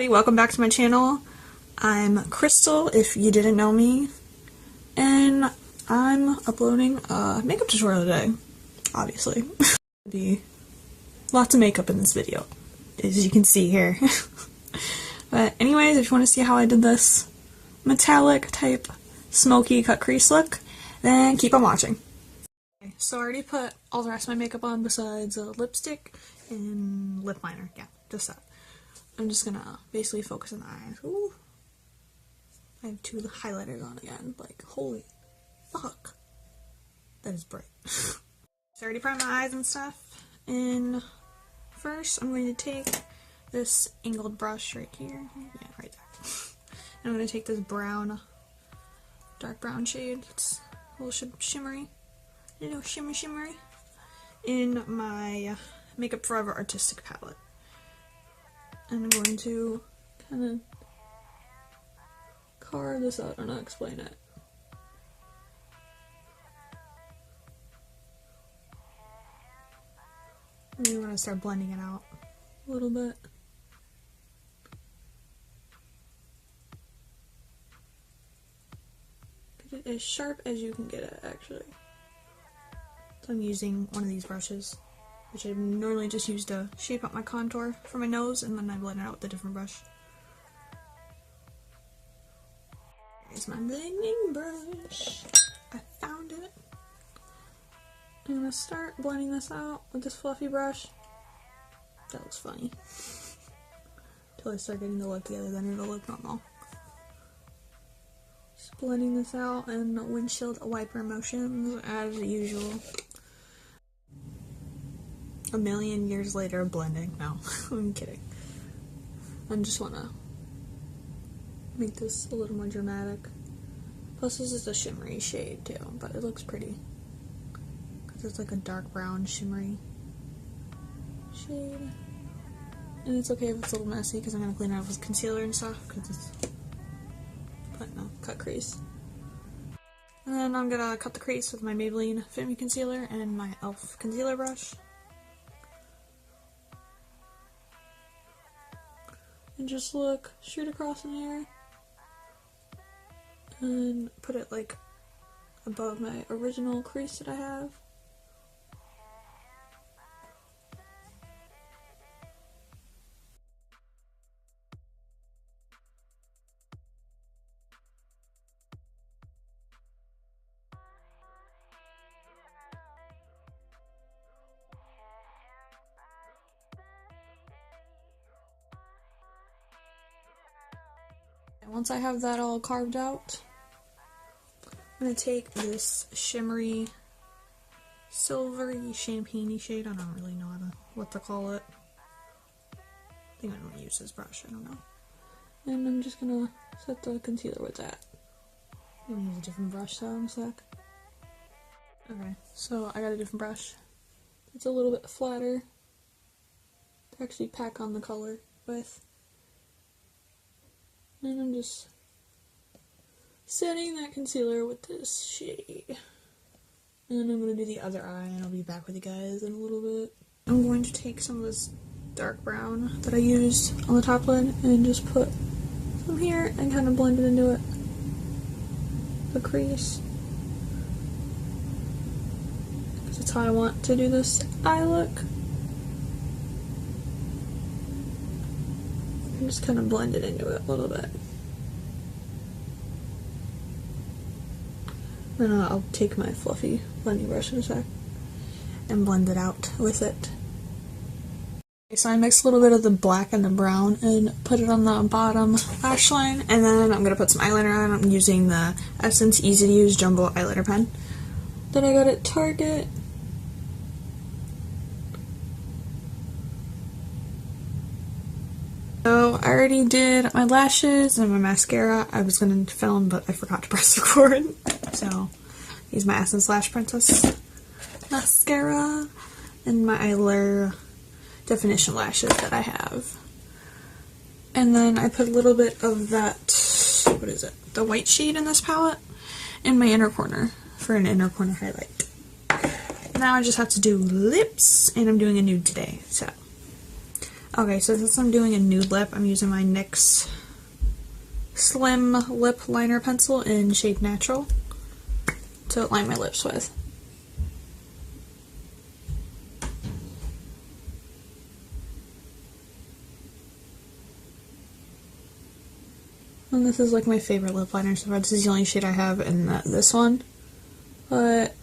everybody, welcome back to my channel. I'm Crystal, if you didn't know me, and I'm uploading a makeup tutorial today, obviously. There'll be lots of makeup in this video, as you can see here. But anyways, if you want to see how I did this metallic type smoky cut crease look, then keep on watching. Okay, so I already put all the rest of my makeup on besides lipstick and lip liner. Yeah, just that. I'm just gonna basically focus on the eyes. Ooh. I have two highlighters on again. Like, holy fuck. That is bright. So I already primed my eyes and stuff. And first I'm going to take this angled brush right here. Yeah, right there. And I'm going to take this brown, dark brown shade. It's a little shimmery. A little shimmery. In my Makeup Forever Artistic palette. And I'm going to kind of carve this out and not explain it. And then you want to start blending it out a little bit. Get it as sharp as you can get it, actually. So I'm using one of these brushes, which I normally just use to shape out my contour for my nose, and then I blend it out with a different brush. Here's my blending brush. I found it. I'm gonna start blending this out with this fluffy brush. That was funny. Until I start getting the look together, then it'll look normal. Just blending this out in windshield wiper motions as usual. A million years later of blending. No, I'm kidding. I just want to make this a little more dramatic. Plus this is a shimmery shade too, but it looks pretty. Because it's like a dark brown shimmery shade. And it's okay if it's a little messy because I'm going to clean it up with concealer and stuff because it's putting a cut crease. And then I'm going to cut the crease with my Maybelline Fit Me Concealer and my e.l.f. concealer brush. And just look straight across in here and put it like above my original crease that I have. Once I have that all carved out, I'm going to take this shimmery, silvery, champagne-y shade. I don't really know what to call it. I think I'm going to use this brush, I don't know. And I'm just going to set the concealer with that. I'm going to use a different brush though in a sec. Okay, so I got a different brush. It's a little bit flatter to actually pack on the color with. And I'm just setting that concealer with this shade. And I'm going to do the other eye and I'll be back with you guys in a little bit. I'm going to take some of this dark brown that I used on the top lid and just put some here and kind of blend it into it. The crease. Because that's how I want to do this eye look. And just kind of blend it into it a little bit. Then I'll take my fluffy blending brush in a sec and blend it out with it. Okay, so I mixed a little bit of the black and the brown and put it on the bottom lash line, and then I'm going to put some eyeliner on. I'm using the Essence Easy to Use Jumbo Eyeliner Pen that I got at Target. So I already did my lashes and my mascara. I was going to film, but I forgot to press record. So use my Essence Lash Princess mascara and my Eylure definition lashes that I have. And then I put a little bit of that, what is it, the white shade in this palette in my inner corner for an inner corner highlight. Now I just have to do lips, and I'm doing a nude today, so Okay, so since I'm doing a nude lip, I'm using my NYX Slim Lip Liner Pencil in shade Natural to line my lips with. And this is like my favorite lip liner so far. This is the only shade I have in this one. But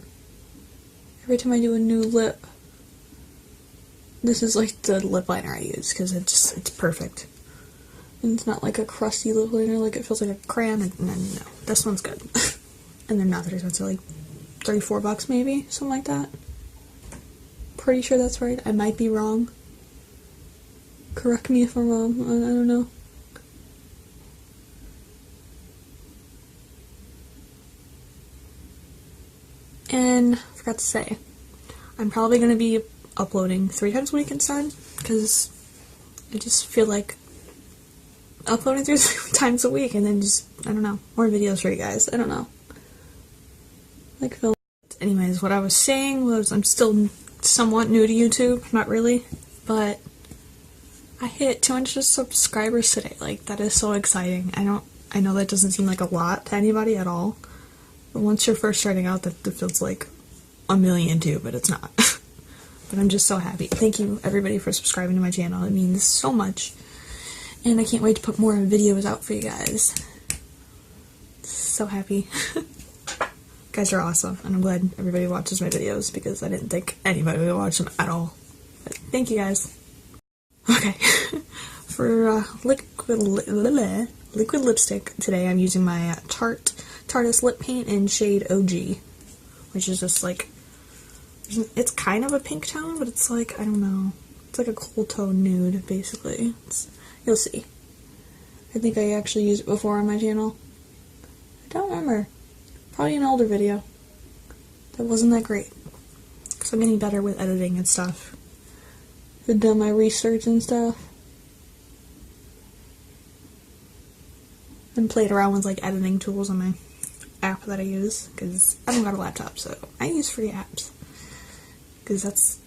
every time I do a new lip, this is like the lip liner I use because it's perfect. And it's not like a crusty lip liner, like it feels like a crayon. And no, this one's good. And they're not that expensive, like $34 maybe, something like that. Pretty sure that's right. I might be wrong. Correct me if I'm wrong. I don't know. And I forgot to say, I'm probably going to be uploading 3 times a week instead, because I just feel like uploading 3 times a week and then just, I don't know, more videos for you guys. I don't know. Like film. Anyways, what I was saying was I'm still somewhat new to YouTube, not really, but I hit 200 subscribers today. Like, that is so exciting. I know that doesn't seem like a lot to anybody at all. But once you're first starting out, that feels like a million too, but it's not. But I'm just so happy. Thank you, everybody, for subscribing to my channel. It means so much. And I can't wait to put more videos out for you guys. So happy. You guys are awesome, and I'm glad everybody watches my videos, because I didn't think anybody would watch them at all. But thank you, guys. Okay. For liquid lipstick today, I'm using my Tartist lip paint in shade OG, which is just like, it's kind of a pink tone, but it's like, I don't know, it's like a cool tone nude, basically. You'll see. I think I actually used it before on my channel. I don't remember. Probably an older video. That wasn't that great. Because I'm getting better with editing and stuff. I've done my research and stuff. And played around with like editing tools on my app that I use, because I don't got a laptop, so I use free apps, because that's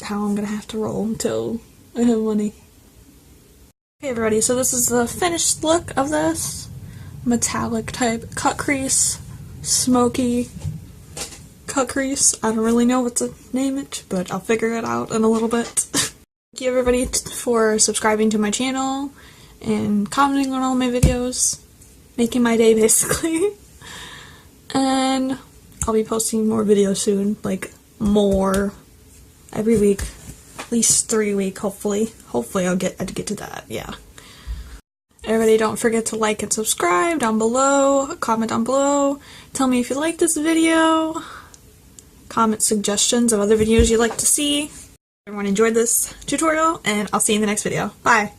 how I'm gonna have to roll until I have money. Okay, everybody, so this is the finished look of this metallic type cut crease, smoky cut crease. I don't really know what to name it, but I'll figure it out in a little bit. Thank you, everybody, for subscribing to my channel and commenting on all my videos, making my day, basically. And I'll be posting more videos soon, like more every week, at least 3 a week, hopefully. Hopefully I'll get to that, yeah. Everybody, don't forget to like and subscribe down below, comment down below, tell me if you like this video, comment suggestions of other videos you'd like to see. Everyone enjoyed this tutorial, and I'll see you in the next video. Bye!